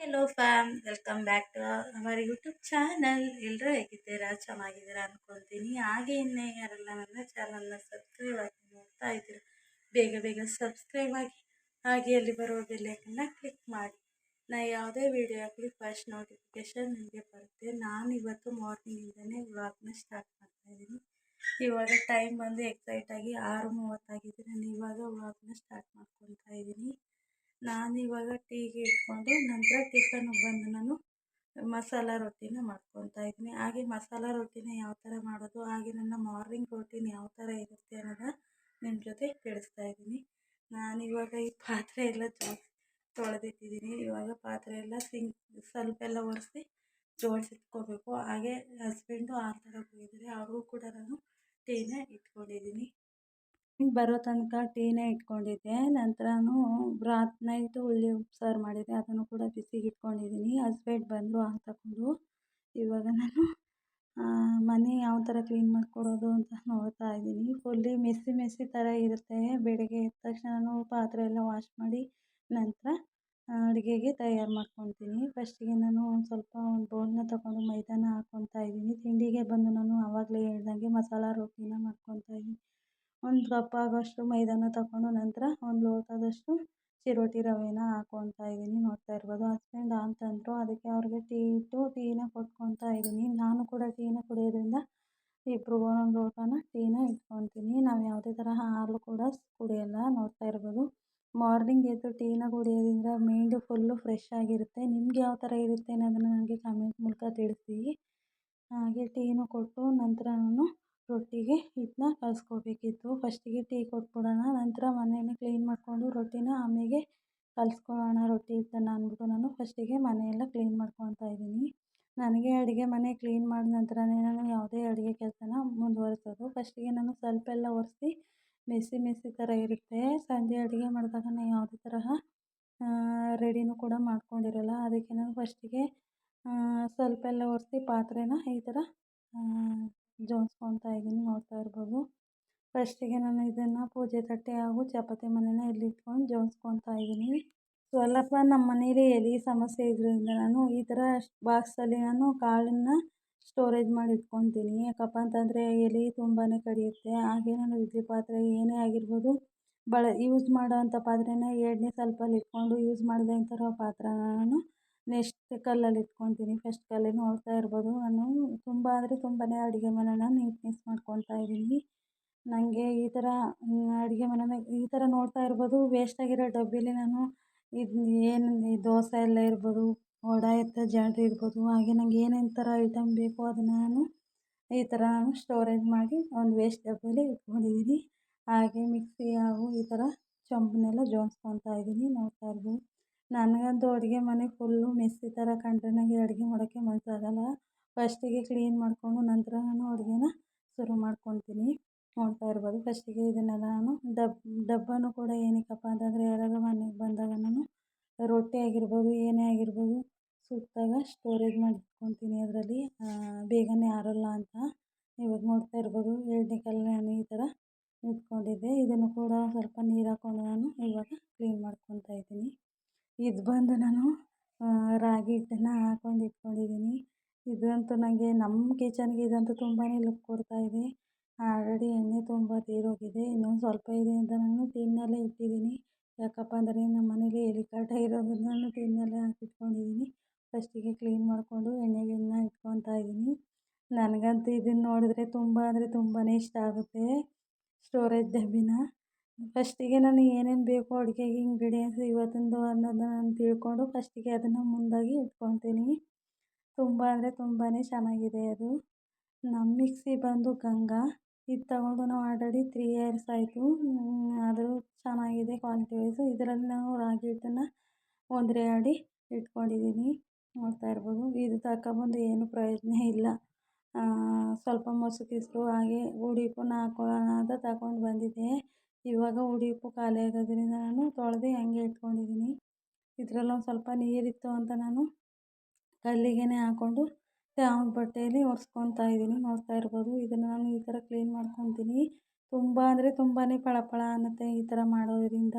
Hello fam, welcome back to our YouTube channel. ಎಲ್ಲರೂ ಹೇಗಿದ್ದೀರಾ? ಚೆನ್ನಾಗಿದ್ದೀರಾ ಅನ್ಕೊತೀನಿ. ಹಾಗೆ ಇನ್ನೇ ಯಾರೆಲ್ಲ ನನ್ನ ಚಾನಲ್ನ ಸಬ್ಸ್ಕ್ರೈಬ್ ಆಗಿ ನೋಡ್ತಾ ಇದ್ದೀರಾ, ಬೇಗ ಬೇಗ ಸಬ್ಸ್ಕ್ರೈಬ್ ಆಗಿ ಹಾಗೆ ಅಲ್ಲಿ ಬರೋ ಬೆಲ್ಲೈಕನ್ನ ಕ್ಲಿಕ್ ಮಾಡಿ. ನಾ ಯಾವುದೇ ವಿಡಿಯೋ ಹಾಕಲಿ ಫಸ್ಟ್ ನೋಟಿಫಿಕೇಶನ್ ನಿಮಗೆ ಬರುತ್ತೆ. ನಾನು ಇವತ್ತು ಮಾರ್ನಿಂಗಿಂದನೇ ವ್ಲಾಗ್ನ ಸ್ಟಾರ್ಟ್ ಮಾಡ್ತಾ ಇದ್ದೀನಿ. ಇವಾಗ ಟೈಮ್ ಬಂದು ಎಕ್ಸೈಟಾಗಿ 6:30 ನಾನು ಇವಾಗ ವ್ಲಾಗ್ನ ಸ್ಟಾರ್ಟ್ ಮಾಡ್ಕೊತಾ ಇದ್ದೀನಿ. ನಾನು ಇವಾಗ ಟೀಗೆ ಇಟ್ಕೊಂಡು ನಂತರ ಟಿಫನ್ಗೆ ಬಂದು ನಾನು ಮಸಾಲ ರೊಟ್ಟಿನ ಮಾಡ್ಕೊತಾ ಇದ್ದೀನಿ. ಹಾಗೆ ಮಸಾಲ ರೊಟ್ಟಿನ ಯಾವ ಥರ ಮಾಡೋದು, ಹಾಗೆ ನನ್ನ ಮಾರ್ನಿಂಗ್ ರೂಟೀನ್ ಯಾವ ಥರ ಇರುತ್ತೆ ಅನ್ನೋದನ್ನ ನಿಮ್ಮ ಜೊತೆ ತಿಳಿಸ್ತಾ ಇದ್ದೀನಿ. ನಾನಿವಾಗ ಈ ಪಾತ್ರೆ ಎಲ್ಲ ತೊಳೆದಿಟ್ಟಿದ್ದೀನಿ. ಇವಾಗ ಪಾತ್ರೆ ಎಲ್ಲ ಸ್ವಲ್ಪ ಎಲ್ಲ ಒರೆಸಿ ಜೋಡಿಸಿಟ್ಕೋಬೇಕು. ಹಾಗೆ ಹಸ್ಬೆಂಡು ಆ ಥರ ಹೋಗಿದ್ದಾರೆ, ಅವ್ರಿಗೂ ಕೂಡ ನಾನು ಟೀನ ಇಟ್ಕೊಂಡಿದ್ದೀನಿ. ಬರೋ ತನಕ ಟೀನೇ ಇಟ್ಕೊಂಡಿದ್ದೆ. ನಂತರನೂ ನೈಟು ಹುಳಿ ಉಪ್ಸಾರು ಮಾಡಿದ್ದೆ, ಅದನ್ನು ಕೂಡ ಬಿಸಿಗೆ ಇಟ್ಕೊಂಡಿದ್ದೀನಿ. ಹಸ್ಬೆಂಡ್ ಬಂದರು ಹಾಲು ತಗೊಂಡು. ಇವಾಗ ನಾನು ಮನೆ ಯಾವ ಥರ ಕ್ಲೀನ್ ಮಾಡಿಕೊಡೋದು ಅಂತ ನೋಡ್ತಾ ಇದ್ದೀನಿ. ಫುಲ್ಲಿ ಮೆಸ್ಸಿ ಮೆಸ್ಸಿ ಥರ ಇರುತ್ತೆ. ಬೆಳಗ್ಗೆ ಎದ್ದ ತಕ್ಷಣ ಪಾತ್ರೆ ಎಲ್ಲ ವಾಶ್ ಮಾಡಿ ನಂತರ ಅಡುಗೆಗೆ ತಯಾರು ಮಾಡ್ಕೊತೀನಿ. ಫಸ್ಟಿಗೆ ನಾನು ಒಂದು ಬೌಲ್ನ ತಗೊಂಡು ಮೈದಾನ ಹಾಕ್ಕೊತಾ ಇದ್ದೀನಿ. ತಿಂಡಿಗೆ ಬಂದು ನಾನು ಆವಾಗಲೇ ಹೇಳ್ದಂಗೆ ಮಸಾಲ ರೊಟ್ಟಿನ ಮಾಡ್ಕೊತಾ ಇದ್ದೀನಿ. ಒಂದು ಕಪ್ ಆಗೋಷ್ಟು ಮೈದಾನ ತಗೊಂಡು ನಂತರ ಒಂದು ಲೋಟದಷ್ಟು ಚಿರೋಟಿ ರವೆನ ಹಾಕ್ಕೊತಾ ಇದ್ದೀನಿ. ನೋಡ್ತಾ ಇರ್ಬೋದು, ಹಸ್ಬೆಂಡ್ ಅಂತಂದರು, ಅದಕ್ಕೆ ಅವ್ರಿಗೆ ಟೀ ಇಟ್ಟು ಟೀನ ಕೊಟ್ಕೊತಾ ಇದ್ದೀನಿ. ನಾನು ಕೂಡ ಟೀನ ಕುಡಿಯೋದ್ರಿಂದ ಇಬ್ರಿಗೂ ಒಂದೊಂದು ಲೋಟನ ಟೀನ ಇಟ್ಕೊತೀನಿ. ನಾವು ಯಾವುದೇ ಥರ ಹಾಲು ಕೂಡ ಕುಡಿಯೋಲ್ಲ. ನೋಡ್ತಾ ಇರ್ಬೋದು, ಮಾರ್ನಿಂಗ್ ಎದ್ದು ಟೀನ ಕುಡಿಯೋದ್ರಿಂದ ಮೈಂಡು ಫುಲ್ಲು ಫ್ರೆಶ್ ಆಗಿರುತ್ತೆ. ನಿಮ್ಗೆ ಯಾವ ಥರ ಇರುತ್ತೆ ಅನ್ನೋದನ್ನು ನನಗೆ ಕಮೆಂಟ್ ಮೂಲಕ ತಿಳಿಸಿ. ಹಾಗೆ ಟೀನು ಕೊಟ್ಟು ನಂತರ ನಾನು ರೊಟ್ಟಿಗೆ ಹಿಟ್ಟನ್ನ ಕಲಿಸ್ಕೋಬೇಕಿತ್ತು. ಫಸ್ಟಿಗೆ ಟೀ ಕೊಟ್ಬಿಡೋಣ, ನಂತರ ಮನೆಯನ್ನು ಕ್ಲೀನ್ ಮಾಡಿಕೊಂಡು ರೊಟ್ಟಿನ ಆಮೇಲೆ ಕಲಿಸ್ಕೊಳ್ಳೋಣ ರೊಟ್ಟಿ ಹಿಟ್ಟನ್ನು ಅಂದ್ಬಿಟ್ಟು ನಾನು ಫಸ್ಟಿಗೆ ಮನೆಯೆಲ್ಲ ಕ್ಲೀನ್ ಮಾಡ್ಕೊತಾ ಇದ್ದೀನಿ. ನನಗೆ ಅಡುಗೆ ಮನೆ ಕ್ಲೀನ್ ಮಾಡಿದ ನಂತರನೇ ನಾನು ಯಾವುದೇ ಅಡುಗೆ ಕೆಲಸನ ಮುಂದುವರಿಸೋದು. ಫಸ್ಟಿಗೆ ನಾನು ಸ್ವಲ್ಪ ಎಲ್ಲ ಒರೆಸಿ ಮೆಸ್ಸಿ ಮೆಸ್ಸಿ ಥರ ಇರುತ್ತೆ. ಸಂಜೆ ಅಡುಗೆ ಮಾಡಿದಾಗ ನಾನು ಯಾವುದೇ ತರಹ ರೆಡಿನೂ ಕೂಡ ಮಾಡ್ಕೊಂಡಿರಲ್ಲ. ಅದಕ್ಕೆ ನಾನು ಫಸ್ಟಿಗೆ ಸ್ವಲ್ಪ ಎಲ್ಲ ಒರೆಸಿ ಪಾತ್ರೆನ ಈ ಥರ ಜೋಡಿಸ್ಕೊತಾ ಇದ್ದೀನಿ. ನೋಡ್ತಾ ಇರ್ಬೋದು, ಫಸ್ಟಿಗೆ ನಾನು ಇದನ್ನು ಪೂಜೆ ತಟ್ಟೆ ಹಾಗೂ ಚಪಾತಿ ಮನೆನ ಇಲ್ಲಿಟ್ಕೊಂಡು ಜೋಡಿಸ್ಕೊತಾ ಇದ್ದೀನಿ. ಸ್ವಲ್ಪ ನಮ್ಮ ಮನೇಲಿ ಎಲೆ ಸಮಸ್ಯೆ ಇರೋದ್ರಿಂದ ನಾನು ಈ ಥರ ಬಾಕ್ಸಲ್ಲಿ ನಾನು ಕಾಳನ್ನು ಸ್ಟೋರೇಜ್ ಮಾಡಿ ಇಟ್ಕೊತೀನಿ. ಯಾಕಪ್ಪ ಅಂತಂದರೆ ಎಲೆ ತುಂಬಾ ಕಡಿಯುತ್ತೆ. ಹಾಗೆ ನಾನು ಇಡ್ಲಿ ಪಾತ್ರೆ ಏನೇ ಆಗಿರ್ಬೋದು ಯೂಸ್ ಮಾಡೋವಂಥ ಪಾತ್ರೆನ ಎರಡನೇ ಸಲ್ಪಲ್ಲಿ ಇಟ್ಕೊಂಡು ಯೂಸ್ ಮಾಡದೇ ಇರೋ ಪಾತ್ರೆನ ನಾನು ನೆಕ್ಸ್ಟ್ ಕಲ್ಲಲ್ಲಿ ಇಟ್ಕೊತೀನಿ. ಫಸ್ಟ್ ಕಲ್ಲಲ್ಲಿ ನೋಡ್ತಾ ಇರ್ಬೋದು, ನಾನು ತುಂಬ ಅಂದರೆ ತುಂಬಾ ಅಡುಗೆ ಮನೆನ ನೀಟ್ನೆಸ್ ಮಾಡ್ಕೊತಾ ಇದ್ದೀನಿ. ನನಗೆ ಈ ಥರ ಅಡುಗೆ ಮನೆನ ಈ ಥರ ನೋಡ್ತಾ ಇರ್ಬೋದು, ವೇಸ್ಟಾಗಿರೋ ಡಬ್ಬಿಲಿ ನಾನು ಏನು ದೋಸೆ ಎಲ್ಲ ಇರ್ಬೋದು, ವಡೆ ಜಾಗರಿ ಇರ್ಬೋದು, ಹಾಗೆ ನನಗೆ ಏನೇನು ಥರ ಐಟಮ್ ಬೇಕೋ ಅದನ್ನು ನಾನು ಈ ಥರ ನಾನು ಸ್ಟೋರೇಜ್ ಮಾಡಿ ಒಂದು ವೇಸ್ಟ್ ಡಬ್ಬಿಲಿ ಇಟ್ಕೊಂಡಿದ್ದೀನಿ. ಹಾಗೆ ಮಿಕ್ಸಿ ಹಾಗೂ ಈ ಥರ ಚೊಂಬನ್ನೆಲ್ಲ ಜೋಡಿಸ್ಕೊತಾ ಇದ್ದೀನಿ. ನೋಡ್ತಾ ಇರ್ಬೋದು, ನನಗಂತೂ ಅಡುಗೆ ಮನೆ ಫುಲ್ಲು ಮೆಸ್ಸಿ ಥರ ಕಂಡ್ರೆ ನನಗೆ ಅಡುಗೆ ಮಾಡೋಕ್ಕೆ ಮನಸ್ಸಾಗಲ್ಲ. ಫಸ್ಟಿಗೆ ಕ್ಲೀನ್ ಮಾಡಿಕೊಂಡು ನಂತರ ನಾನು ಅಡುಗೆನ ಶುರು ಮಾಡ್ಕೊತೀನಿ. ನೋಡ್ತಾ ಇರ್ಬೋದು, ಫಸ್ಟಿಗೆ ಇದನ್ನೆಲ್ಲ ನಾನು ಡಬ್ಬನೂ ಕೂಡ ಏನಕ್ಕಪ್ಪ ಅಂತಂದರೆ ಯಾರಾದ್ರು ಮನೆಗೆ ಬಂದಾಗ ನಾನು ರೊಟ್ಟಿ ಆಗಿರ್ಬೋದು ಏನೇ ಆಗಿರ್ಬೋದು ಸುಟ್ಟಾಗ ಸ್ಟೋರೇಜ್ ಮಾಡಿ ಇಟ್ಕೊತೀನಿ. ಅದರಲ್ಲಿ ಬೇಗನೆ ಆರೋಲ್ಲ ಅಂತ. ಇವಾಗ ನೋಡ್ತಾ ಇರ್ಬೋದು, ಎರಡನೇ ಕಲ್ಲಲ್ಲಿ ನಾನು ಈ ಥರ ಇಟ್ಕೊಂಡಿದ್ದೆ. ಇದನ್ನು ಕೂಡ ಸ್ವಲ್ಪ ನೀರು ಹಾಕ್ಕೊಂಡು ನಾನು ಇವಾಗ ಕ್ಲೀನ್ ಮಾಡ್ಕೊತಾ ಇದ್ದೀನಿ. ಇದು ಬಂದು ನಾನು ರಾಗಿ ಹಿಟ್ಟನ್ನು ಹಾಕ್ಕೊಂಡು ಇಟ್ಕೊಂಡಿದ್ದೀನಿ. ಇದಂತೂ ನನಗೆ ನಮ್ಮ ಕಿಚನ್ಗೆ ಇದಂತೂ ತುಂಬಾ ಲುಕ್ ಕೊಡ್ತಾಯಿದೆ. ಆಲ್ರೆಡಿ ಎಣ್ಣೆ ತುಂಬ ತೀರೋಗಿದೆ, ಇನ್ನೊಂದು ಸ್ವಲ್ಪ ಇದೆ ಅಂತ ನಾನು ಟಿನ್ನಲ್ಲೇ ಇಟ್ಟಿದ್ದೀನಿ. ಯಾಕಪ್ಪ ಅಂದರೆ ನಮ್ಮ ಮನೇಲಿ ಎಲೆ ಕಾಟ ಇರೋದ್ರಿಂದ ನಾನು ಟಿನ್ನಲ್ಲೇ ಹಾಕಿಟ್ಕೊಂಡಿದ್ದೀನಿ. ಫಸ್ಟಿಗೆ ಕ್ಲೀನ್ ಮಾಡಿಕೊಂಡು ಎಣ್ಣೆಗಿಣ್ಣೆ ಇಟ್ಕೊತಾ ಇದ್ದೀನಿ. ನನಗಂತೂ ಇದನ್ನು ನೋಡಿದ್ರೆ ತುಂಬ ಅಂದರೆ ತುಂಬಾ ಇಷ್ಟ ಆಗುತ್ತೆ, ಸ್ಟೋರೇಜ್ ಡಬ್ಬಿನ. ಫಸ್ಟಿಗೆ ನಾನು ಏನೇನು ಬೇಕು ಅಡುಗೆಗೆ ಇಂಗ್ರೀಡಿಯೆಂಟ್ಸ್ ಇವತ್ತಿಂದು ಅನ್ನೋದನ್ನ ನಾನು ತಿಳ್ಕೊಂಡು ಫಸ್ಟಿಗೆ ಅದನ್ನು ಮುಂದಾಗಿ ಇಟ್ಕೊತೀನಿ. ತುಂಬ ಅಂದರೆ ತುಂಬಾ ಚೆನ್ನಾಗಿದೆ ಅದು. ನಮ್ಮ ಮಿಕ್ಸಿ ಬಂದು ಗಂಗಾ, ಇದು ತಗೊಂಡು ನಾವು ಆಲ್ರೆಡಿ 3 ಇಯರ್ಸ್ ಆಯಿತು. ಅದು ಚೆನ್ನಾಗಿದೆ ಕ್ವಾಲಿಟಿ ವೈಸು. ಇದರಲ್ಲಿ ನಾವು ರಾಗಿ ಹಿಟ್ಟನ್ನು ಒಂದುರೆ ಇಟ್ಕೊಂಡಿದ್ದೀನಿ. ನೋಡ್ತಾ ಇರ್ಬೋದು, ಇದು ತಗೊಬಂದು ಏನು ಪ್ರಯೋಜನ ಇಲ್ಲ. ಸ್ವಲ್ಪ ಮೊಸರು ಹಾಗೆ ಹುಡಿ ಉಪ್ಪನ್ನ ಹಾಕ್ಕೊಳ್ಳೋಣ ಅಂತ ತಗೊಂಡು ಬಂದಿದ್ದೆ. ಇವಾಗ ಹುಡಿ ಉಪ್ಪು ಖಾಲಿ ಆಗೋದ್ರಿಂದ ನಾನು ತೊಳೆದು ಹಂಗೆ ಇಟ್ಕೊಂಡಿದ್ದೀನಿ. ಇದರಲ್ಲೊಂದು ಸ್ವಲ್ಪ ನೀರಿತ್ತು ಅಂತ ನಾನು ಕಲ್ಲಿಗೆ ಹಾಕ್ಕೊಂಡು ಬಟ್ಟೆಯಲ್ಲಿ ಒರೆಸ್ಕೊತಾ ಇದ್ದೀನಿ. ನೋಡ್ತಾ ಇರ್ಬೋದು, ಇದನ್ನು ನಾನು ಈ ಥರ ಕ್ಲೀನ್ ಮಾಡ್ಕೊತೀನಿ. ತುಂಬ ಅಂದರೆ ತುಂಬಾ ಫಳ ಫಳ ಅನ್ನುತ್ತೆ ಈ ಥರ ಮಾಡೋದ್ರಿಂದ.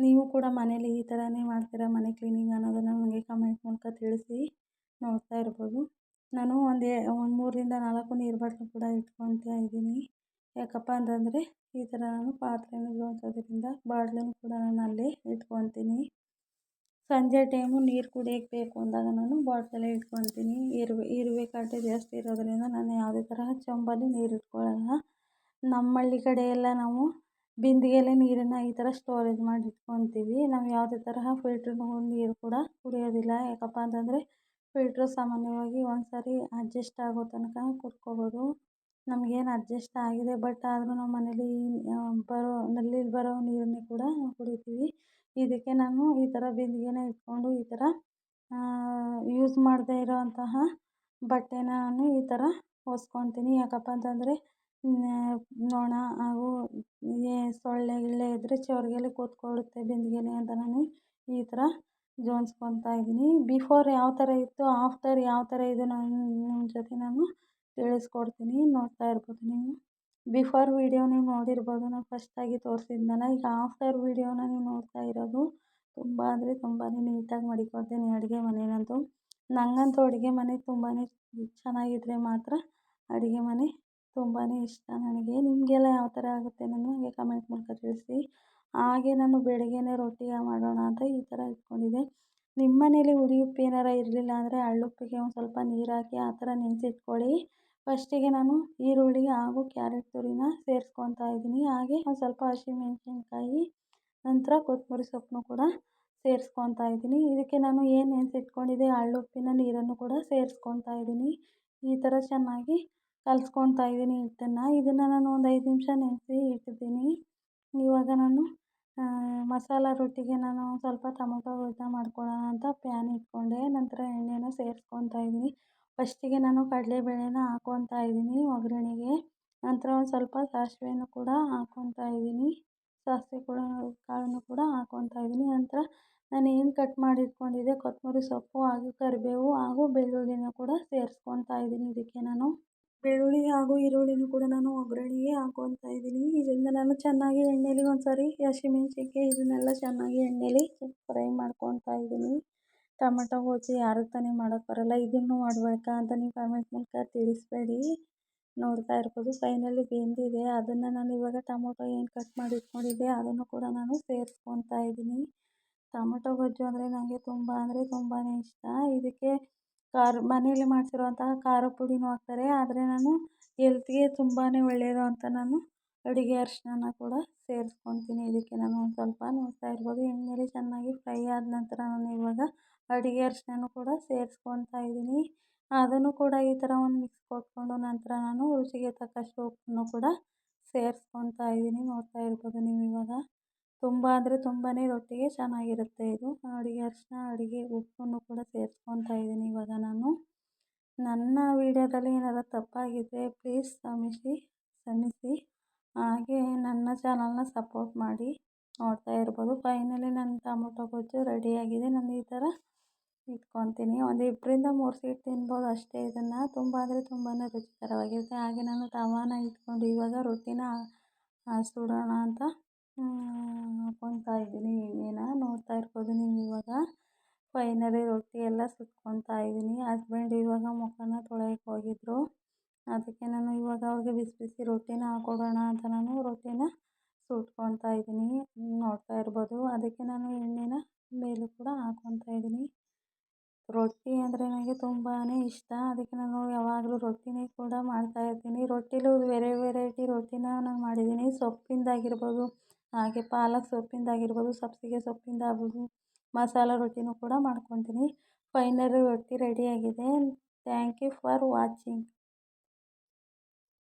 ನೀವು ಕೂಡ ಮನೇಲಿ ಈ ಥರನೇ ಮಾಡ್ತೀರಾ ಮನೆ ಕ್ಲೀನಿಂಗ್ ಅನ್ನೋದನ್ನು ನನಗೆ ಕಮೆಂಟ್ ಮೂಲಕ ತಿಳಿಸಿ. ನೋಡ್ತಾ ಇರ್ಬೋದು ನಾನು ಒಂದು 3ರಿಂದ 4 ನೀರು ಬಾಟ್ಲು ಕೂಡ ಇಟ್ಕೊತಾ ಇದ್ದೀನಿ. ಯಾಕಪ್ಪ ಅಂತಂದರೆ ಈ ಥರ ನಾನು ಪಾತ್ರೆನ ಜೋಡಿಸೋದ್ರಿಂದ ಬಾಟ್ಲನ್ನು ಕೂಡ ನಾನು ಅಲ್ಲೇ ಇಟ್ಕೊತೀನಿ. ಸಂಜೆ ಟೈಮು ನೀರು ಕುಡಿಯೋಕ್ಕೆ ಬೇಕು ಅಂದಾಗ ನಾನು ಬಾಟ್ಲಲ್ಲೇ ಇಟ್ಕೊತೀನಿ. ಇರುವೆ ಕಾಟ ಜಾಸ್ತಿ ಇರೋದರಿಂದ ನಾನು ಯಾವುದೇ ತರಹ ಚೊಂಬಲ್ಲಿ ನೀರು ಇಟ್ಕೊಳ್ಳಲ್ಲ. ನಮ್ಮ ಹಳ್ಳಿ ಕಡೆ ಎಲ್ಲ ನಾವು ಬಿಂದಿಗೆಯಲ್ಲೇ ನೀರನ್ನು ಈ ಥರ ಸ್ಟೋರೇಜ್ ಮಾಡಿ ಇಟ್ಕೊತೀವಿ. ನಾವು ಯಾವುದೇ ತರಹ ಫಿಲ್ಟ್ರ್ ನೀರು ಕೂಡ ಕುಡಿಯೋದಿಲ್ಲ. ಯಾಕಪ್ಪ ಅಂತಂದರೆ ಫಿಲ್ಟ್ರು ಸಾಮಾನ್ಯವಾಗಿ ಒಂದು ಸಾರಿ ಅಡ್ಜಸ್ಟ್ ಆಗೋ ತನಕ ಕುಡ್ಕೊಬೋದು. ನಮಗೇನು ಅಡ್ಜಸ್ಟ್ ಆಗಿದೆ, ಬಟ್ ಆದರೂ ನಾವು ಮನೇಲಿ ನಲ್ಲಿ ಬರೋ ನೀರನ್ನೇ ಕೂಡ ನಾವು ಕುಡಿತೀವಿ. ಇದಕ್ಕೆ ನಾನು ಈ ಥರ ಬಿಂದಿಗೆನ ಇಟ್ಕೊಂಡು ಈ ಥರ ಯೂಸ್ ಮಾಡದೇ ಇರೋವಂತಹ ಬಟ್ಟೆನ ನಾನು ಈ ಥರ ಒರೆಸ್ಕೊತೀನಿ. ಯಾಕಪ್ಪ ಅಂತಂದರೆ ನೊಣ ಹಾಗೂ ಸೊಳ್ಳೆ ಗಿಳ್ಳೆ ಇದ್ದರೆ ಚೊರ್ಗೆಲಿ ಕೂತ್ಕೊಳ್ಳುತ್ತೆ ಬಿಂದಿಗೆಲಿ ಅಂತ ನಾನು ಈ ಥರ ಜೋಡಿಸ್ಕೊತಾ ಇದ್ದೀನಿ. ಬಿಫೋರ್ ಯಾವ ಥರ ಇತ್ತು, ಆಫ್ಟರ್ ಯಾವ ಥರ ಇದೆ ನಿಮ್ಮ ಜೊತೆ ನಾನು ತಿಳಿಸ್ಕೊಡ್ತೀನಿ. ನೋಡ್ತಾ ಇರ್ಬೋದು ನೀವು. ಬಿಫೋರ್ ವೀಡಿಯೋ ನೀವು ನೋಡಿರ್ಬೋದು, ನಾನು ಫಸ್ಟಾಗಿ ತೋರಿಸಿದ್ನಲ್ಲ. ಈಗ ಆಫ್ಟರ್ ವೀಡಿಯೋನ ನೀವು ನೋಡ್ತಾ ಇರೋದು. ತುಂಬ ಅಂದರೆ ತುಂಬಾ ನೀಟಾಗಿ ಮಡಿಕೊಳ್ತೀನಿ ಅಡುಗೆ ಮನೆಯಂತೂ. ನನಗಂತೂ ಅಡುಗೆ ಮನೆ ತುಂಬಾ ಚೆನ್ನಾಗಿದ್ದರೆ ಮಾತ್ರ ಅಡುಗೆ ಮನೆ ತುಂಬಾ ಇಷ್ಟ ನನಗೆ. ನಿಮಗೆಲ್ಲ ಯಾವ ಥರ ಆಗುತ್ತೆ ನನಗೆ ಕಮೆಂಟ್ ಮೂಲಕ ತಿಳಿಸಿ. ಹಾಗೆ ನಾನು ಬೆಳಗ್ಗೆನೇ ರೊಟ್ಟಿ ಮಾಡೋಣ ಅಂತ ಈ ಥರ ಇಟ್ಕೊಂಡಿದ್ದೆ. ನಿಮ್ಮ ಮನೇಲಿ ಹುಳಿ ಉಪ್ಪು ಏನಾರ ಇರಲಿಲ್ಲ ಅಂದರೆ ಹಳ್ಳುಪ್ಪಿಗೆ ಒಂದು ಸ್ವಲ್ಪ ನೀರು ಹಾಕಿ ಆ ಥರ ನೆನೆಸಿಟ್ಕೊಳ್ಳಿ. ಫಸ್ಟಿಗೆ ನಾನು ಈರುಳ್ಳಿ ಹಾಗೂ ಕ್ಯಾರೆಟ್ ತುರಿನ ಸೇರಿಸ್ಕೊತಾ ಇದ್ದೀನಿ. ಹಾಗೆ ಒಂದು ಸ್ವಲ್ಪ ಹಸಿಮೆಣಸಿನ್ಕಾಯಿ, ನಂತರ ಕೊತ್ತಂಬರಿ ಸೊಪ್ಪನ್ನು ಕೂಡ ಸೇರಿಸ್ಕೊತಾ ಇದ್ದೀನಿ. ಇದಕ್ಕೆ ನಾನು ಏನು ನೆನೆಸಿಟ್ಕೊಂಡಿದ್ದೆ ಹಳ್ಳುಪ್ಪಿನ ನೀರನ್ನು ಕೂಡ ಸೇರಿಸ್ಕೊತಾ ಇದ್ದೀನಿ. ಈ ಥರ ಚೆನ್ನಾಗಿ ಕಲಿಸ್ಕೊತಾ ಇದ್ದೀನಿ ಹಿಟ್ಟನ್ನು. ಇದನ್ನು ನಾನು ಒಂದು 5 ನಿಮಿಷ ನೆನೆಸಿ ಇಟ್ಟಿದ್ದೀನಿ. ಇವಾಗ ನಾನು ಮಸಾಲ ರೊಟ್ಟಿಗೆ ನಾನು ಸ್ವಲ್ಪ ಟೊಮೊಟೊ ಗೊಜ್ಜು ಮಾಡ್ಕೊಳ್ಳೋಣ ಅಂತ ಪ್ಯಾನ್ ಇಟ್ಕೊಂಡೆ. ನಂತರ ಎಣ್ಣೆನ ಸೇರಿಸ್ಕೊತಾ ಇದ್ದೀನಿ. ಫಸ್ಟಿಗೆ ನಾನು ಕಡಲೆಬೇಳೆನ ಹಾಕ್ಕೊತಾ ಇದ್ದೀನಿ ಒಗ್ಗರಣೆಗೆ. ನಂತರ ಒಂದು ಸ್ವಲ್ಪ ಸಾಸಿವೆಯನ್ನು ಕೂಡ ಹಾಕ್ಕೊತಾ ಇದ್ದೀನಿ. ಸಾಸಿವೆ ಕೂಡ ಕಾಳನ್ನು ಕೂಡ ಹಾಕ್ಕೊತಾ ಇದ್ದೀನಿ. ನಂತರ ನಾನು ಏನು ಕಟ್ ಮಾಡಿ ಇಟ್ಕೊಂಡಿದ್ದೆ ಕೊತ್ತಂಬರಿ ಸೊಪ್ಪು ಹಾಗೂ ಕರಿಬೇವು ಹಾಗೂ ಬೆಳ್ಳುಳ್ಳಿನ ಕೂಡ ಸೇರಿಸ್ಕೊತಾ ಇದ್ದೀನಿ. ಇದಕ್ಕೆ ನಾನು ಬೆಳ್ಳುಳ್ಳಿ ಹಾಗೂ ಈರುಳ್ಳಿನೂ ಕೂಡ ನಾನು ಒಗ್ಗರಣೆಗೆ ಹಾಕ್ಕೊತಾ ಇದ್ದೀನಿ. ಇದರಿಂದ ನಾನು ಚೆನ್ನಾಗಿ ಎಣ್ಣೆಲಿ ಒಂದು ಸಾರಿ ಹಸಿಮೆಣಸಿನ್ಕಾಯಿ ಇದನ್ನೆಲ್ಲ ಚೆನ್ನಾಗಿ ಎಣ್ಣೆಲಿ ಫ್ರೈ ಮಾಡ್ಕೊತಾ ಇದ್ದೀನಿ. ಟೊಮೊಟೊ ಗೊಜ್ಜು ಯಾರಿಗೆ ತಾನೇ ಮಾಡೋಕ್ಕೆ ಬರೋಲ್ಲ, ಇದನ್ನು ಮಾಡಬೇಕಾ ಅಂತ ನೀವು ಕಮೆಂಟ್ ಮೂಲಕ ತಿಳಿಸ್ಬೇಡಿ. ನೋಡ್ತಾ ಇರ್ಬೋದು ಫೈನಲಿ ಬೆಂದಿದೆ. ಅದನ್ನು ನಾನು ಇವಾಗ ಟೊಮೊಟೊ ಏನು ಕಟ್ ಮಾಡಿ ಇಟ್ಕೊಂಡಿದ್ದೆ ಅದನ್ನು ಕೂಡ ನಾನು ಸೇರಿಸ್ಕೊತಾ ಇದ್ದೀನಿ. ಟೊಮೊಟೊ ಗೊಜ್ಜು ಅಂದರೆ ನನಗೆ ತುಂಬ ಅಂದರೆ ತುಂಬಾ ಇಷ್ಟ. ಇದಕ್ಕೆ ಮನೆಯಲ್ಲಿ ಮಾಡಿಸಿರುವಂತಹ ಖಾರ ಪುಡಿನೂ ಹಾಕ್ತಾರೆ. ಆದರೆ ನಾನು ಹೆಲ್ತ್ಗೆ ತುಂಬಾ ಒಳ್ಳೆಯದು ಅಂತ ನಾನು ಅಡುಗೆ ಅರಿಶಿನ ಕೂಡ ಸೇರಿಸ್ಕೊತೀನಿ. ಇದಕ್ಕೆ ನಾನು ಒಂದು ಸ್ವಲ್ಪ ನೋಡ್ತಾ ಇರ್ಬೋದು ಎಣ್ಣೆಲಿ ಚೆನ್ನಾಗಿ ಫ್ರೈ ಆದ ನಂತರ ನಾನು ಇವಾಗ ಅಡುಗೆ ಅರಿಶಿನ ಕೂಡ ಸೇರಿಸ್ಕೊತಾ ಇದ್ದೀನಿ. ಅದನ್ನು ಕೂಡ ಈ ಥರ ಒಂದು ಮಿಕ್ಸ್ ಕೊಟ್ಕೊಂಡು ನಂತರ ನಾನು ರುಚಿಗೆ ತಕ್ಕಷ್ಟು ಉಪ್ಪನ್ನು ಕೂಡ ಸೇರಿಸ್ಕೊತಾ ಇದ್ದೀನಿ. ನೋಡ್ತಾ ಇರ್ಬೋದು ನೀವು ಇವಾಗ. ತುಂಬ ಅಂದರೆ ತುಂಬಾ ರೊಟ್ಟಿಗೆ ಚೆನ್ನಾಗಿರುತ್ತೆ ಇದು. ಅಡುಗೆ ಅರಿಶಿನ ಅಡುಗೆ ಉಪ್ಪನ್ನು ಕೂಡ ಸೇರಿಸ್ಕೊತಾ ಇದ್ದೀನಿ ಇವಾಗ ನಾನು. ನನ್ನ ವೀಡಿಯೋದಲ್ಲಿ ಏನಾದರೂ ತಪ್ಪಾಗಿದ್ದರೆ ಪ್ಲೀಸ್ ಕ್ಷಮಿಸಿ. ಹಾಗೆ ನನ್ನ ಚಾನಲ್ನ ಸಪೋರ್ಟ್ ಮಾಡಿ. ನೋಡ್ತಾ ಇರ್ಬೋದು ಫೈನಲಿ ನನ್ನ ಟೊಮೊಟೊ ಗೊಜ್ಜು ರೆಡಿಯಾಗಿದೆ. ನಾನು ಈ ಥರ ಇಟ್ಕೊತೀನಿ. ಒಂದು 2ರಿಂದ 3 ಸೀಟ್ ತಿನ್ಬೋದು ಅಷ್ಟೇ ಇದನ್ನು. ತುಂಬ ಅಂದರೆ ತುಂಬಾ ರುಚಿಕರವಾಗಿರುತ್ತೆ. ಹಾಗೆ ನಾನು ತವಾನ ಇಟ್ಕೊಂಡು ಇವಾಗ ರೊಟ್ಟಿನ ಸುಡೋಣ ಅಂತ ಹಾಕ್ಕೊತಾ ಇದ್ದೀನಿ ಎಣ್ಣೆನ. ನೋಡ್ತಾ ಇರ್ಬೋದು ನೀವು ಇವಾಗ. ಫೈನಲಿ ರೊಟ್ಟಿ ಎಲ್ಲ ಸುಟ್ಕೊತಾ ಇದ್ದೀನಿ. ಹಸ್ಬೆಂಡ್ ಇವಾಗ ಮುಖನ ತೊಳೆಯೋಕ್ಕೆ ಹೋಗಿದ್ರು. ಅದಕ್ಕೆ ನಾನು ಇವಾಗ ಅವ್ರಿಗೆ ಬಿಸಿ ಬಿಸಿ ರೊಟ್ಟಿನ ಹಾಕ್ಕೊಡೋಣ ಅಂತ ನಾನು ರೊಟ್ಟಿನ ಸುಟ್ಕೊತಾ ಇದ್ದೀನಿ. ನೋಡ್ತಾ ಇರ್ಬೋದು. ಅದಕ್ಕೆ ನಾನು ಎಣ್ಣೆನ ಮೇಲೂ ಕೂಡ ಹಾಕ್ಕೊತಾ ಇದ್ದೀನಿ. ರೊಟ್ಟಿ ಅಂದರೆ ನನಗೆ ತುಂಬಾ ಇಷ್ಟ. ಅದಕ್ಕೆ ನಾನು ಯಾವಾಗಲೂ ರೊಟ್ಟಿನೇ ಕೂಡ ಮಾಡ್ತಾಯಿರ್ತೀನಿ. ರೊಟ್ಟಿಲೂ ವೆರೈಟಿ ರೊಟ್ಟಿನ ನಾನು ಮಾಡಿದ್ದೀನಿ. ಸೊಪ್ಪಿಂದಾಗಿರ್ಬೋದು, ಹಾಗೆ ಪಾಲಕ್ ಸೊಪ್ಪಿಂದಾಗಿರ್ಬೋದು, ಸಬ್ಬಸಿಗೆ ಸೊಪ್ಪಿಂದಾಗ್ಬೋದು, ಮಸಾಲ ರೊಟ್ಟಿನೂ ಕೂಡ ಮಾಡ್ಕೊತೀನಿ. ಫೈನಲಿ ರೊಟ್ಟಿ ರೆಡಿಯಾಗಿದೆ. Thank you for watching.